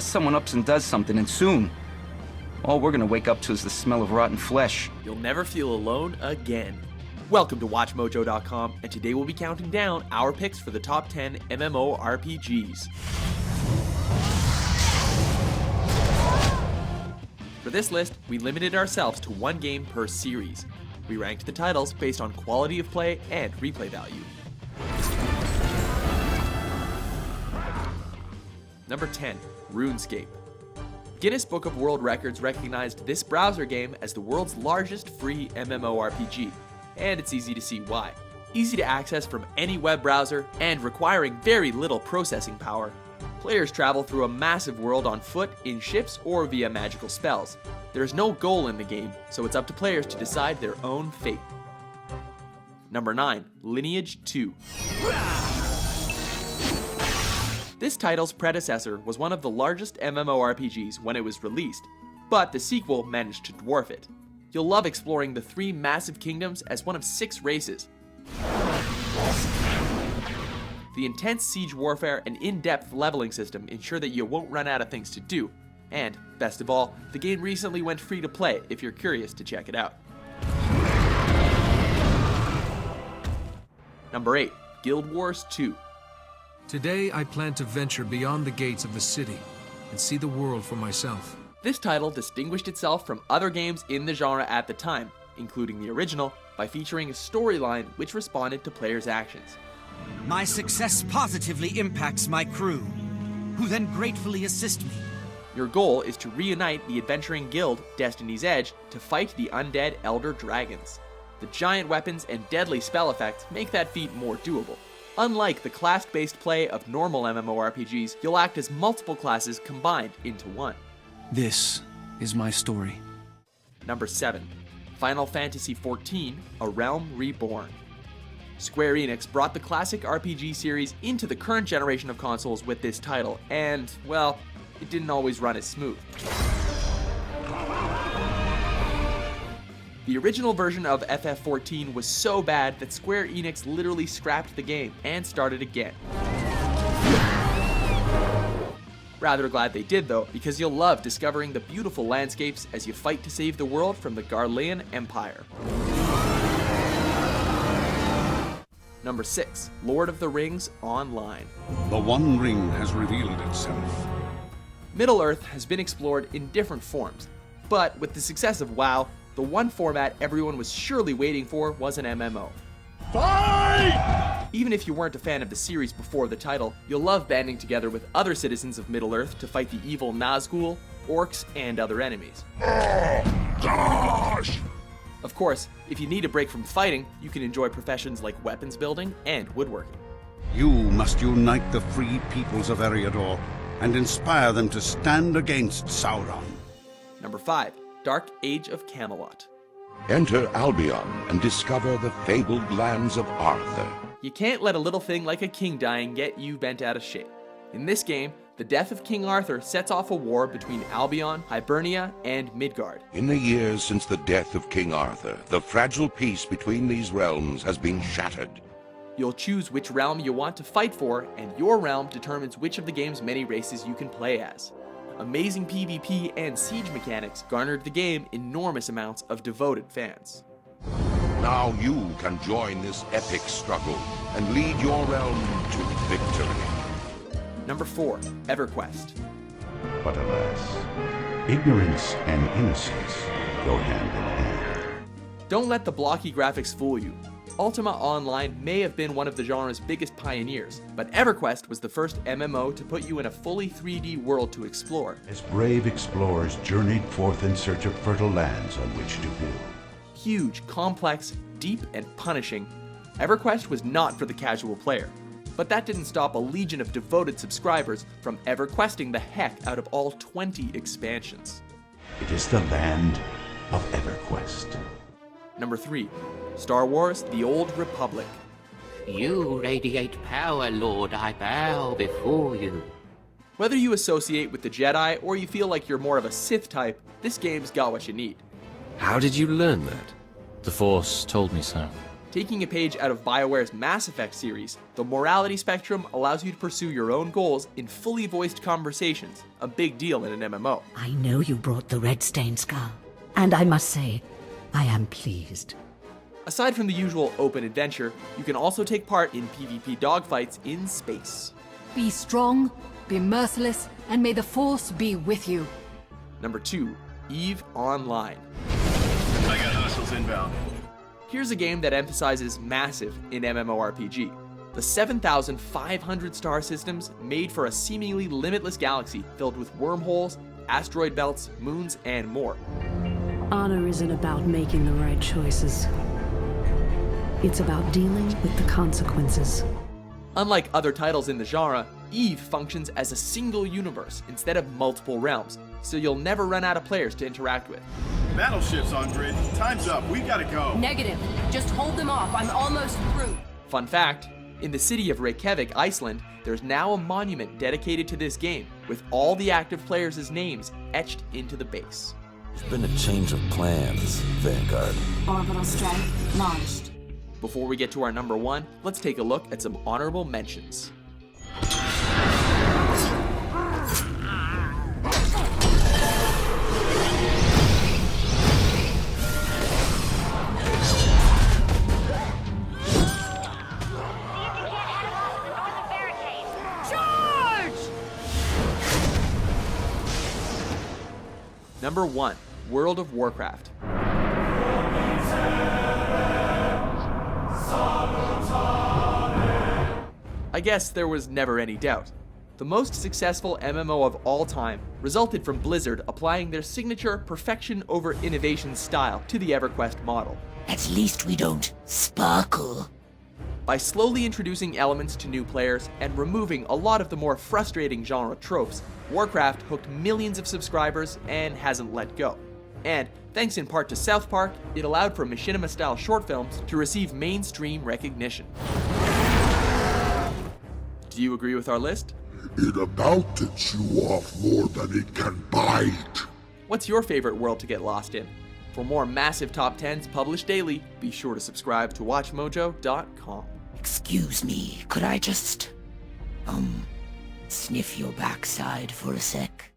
Unless someone ups and does something, and soon. All we're gonna wake up to is the smell of rotten flesh. You'll never feel alone again. Welcome to WatchMojo.com, and today we'll be counting down our picks for the top 10 MMORPGs. For this list, we limited ourselves to one game per series. We ranked the titles based on quality of play and replay value. Number 10, RuneScape. Guinness Book of World Records recognized this browser game as the world's largest free MMORPG, and it's easy to see why. Easy to access from any web browser and requiring very little processing power. Players travel through a massive world on foot, in ships, or via magical spells. There's no goal in the game, so it's up to players to decide their own fate. Number 9, Lineage 2. This title's predecessor was one of the largest MMORPGs when it was released, but the sequel managed to dwarf it. You'll love exploring the 3 massive kingdoms as one of 6 races. The intense siege warfare and in-depth leveling system ensure that you won't run out of things to do, and, best of all, the game recently went free to play if you're curious to check it out. Number 8, Guild Wars 2. Today, I plan to venture beyond the gates of the city and see the world for myself. This title distinguished itself from other games in the genre at the time, including the original, by featuring a storyline which responded to players' actions. My success positively impacts my crew, who then gratefully assist me. Your goal is to reunite the adventuring guild, Destiny's Edge, to fight the undead Elder Dragons. The giant weapons and deadly spell effects make that feat more doable. Unlike the class-based play of normal MMORPGs, you'll act as multiple classes combined into one. This is my story. Number 7, Final Fantasy XIV: A Realm Reborn. Square Enix brought the classic RPG series into the current generation of consoles with this title, and, well, it didn't always run as smooth. The original version of FF14 was so bad that Square Enix literally scrapped the game and started again. Rather glad they did though, because you'll love discovering the beautiful landscapes as you fight to save the world from the Garlean Empire. Number 6, Lord of the Rings Online. The One Ring has revealed itself. Middle-earth has been explored in different forms, but with the success of WoW, the one format everyone was surely waiting for was an MMO. Fight! Even if you weren't a fan of the series before the title, you'll love banding together with other citizens of Middle-earth to fight the evil Nazgul, orcs, and other enemies. Gosh! Of course, if you need a break from fighting, you can enjoy professions like weapons building and woodworking. You must unite the free peoples of Eriador and inspire them to stand against Sauron. Number 5, Dark Age of Camelot. Enter Albion and discover the fabled lands of Arthur. You can't let a little thing like a king dying get you bent out of shape. In this game, the death of King Arthur sets off a war between Albion, Hibernia, and Midgard. In the years since the death of King Arthur, the fragile peace between these realms has been shattered. You'll choose which realm you want to fight for, and your realm determines which of the game's many races you can play as. Amazing PvP and siege mechanics garnered the game enormous amounts of devoted fans. Now you can join this epic struggle and lead your realm to victory. Number 4, EverQuest. But alas, ignorance and innocence go hand in hand. Don't let the blocky graphics fool you. Ultima Online may have been one of the genre's biggest pioneers, but EverQuest was the first MMO to put you in a fully 3D world to explore. As brave explorers journeyed forth in search of fertile lands on which to build. Huge, complex, deep, and punishing, EverQuest was not for the casual player. But that didn't stop a legion of devoted subscribers from EverQuesting the heck out of all 20 expansions. It is the land of EverQuest. Number 3, Star Wars: The Old Republic. You radiate power, Lord. I bow before you. Whether you associate with the Jedi or you feel like you're more of a Sith type, this game's got what you need. How did you learn that? The Force told me so. Taking a page out of BioWare's Mass Effect series, the morality spectrum allows you to pursue your own goals in fully voiced conversations, a big deal in an MMO. I know you brought the red-stained skull, and I must say, I am pleased. Aside from the usual open adventure, you can also take part in PvP dogfights in space. Be strong, be merciless, and may the Force be with you. Number 2, EVE Online. I got hostiles inbound. Here's a game that emphasizes massive in MMORPG. The 7,500 star systems made for a seemingly limitless galaxy filled with wormholes, asteroid belts, moons, and more. Honor isn't about making the right choices. It's about dealing with the consequences. Unlike other titles in the genre, EVE functions as a single universe instead of multiple realms, so you'll never run out of players to interact with. Battleships on grid. Time's up. We gotta go. Negative. Just hold them off. I'm almost through. Fun fact, in the city of Reykjavik, Iceland, there's now a monument dedicated to this game, with all the active players' names etched into the base. There's been a change of plans, Vanguard. Orbital strike launched. Before we get to our number 1, let's take a look at some honorable mentions. Number 1, World of Warcraft. I guess there was never any doubt. The most successful MMO of all time resulted from Blizzard applying their signature perfection over innovation style to the EverQuest model. At least we don't sparkle. By slowly introducing elements to new players and removing a lot of the more frustrating genre tropes, Warcraft hooked millions of subscribers and hasn't let go. And, thanks in part to South Park, it allowed for machinima-style short films to receive mainstream recognition. Do you agree with our list? It about to chew off more than it can bite. What's your favorite world to get lost in? For more massive top 10s published daily, be sure to subscribe to WatchMojo.com. Excuse me, could I just, sniff your backside for a sec?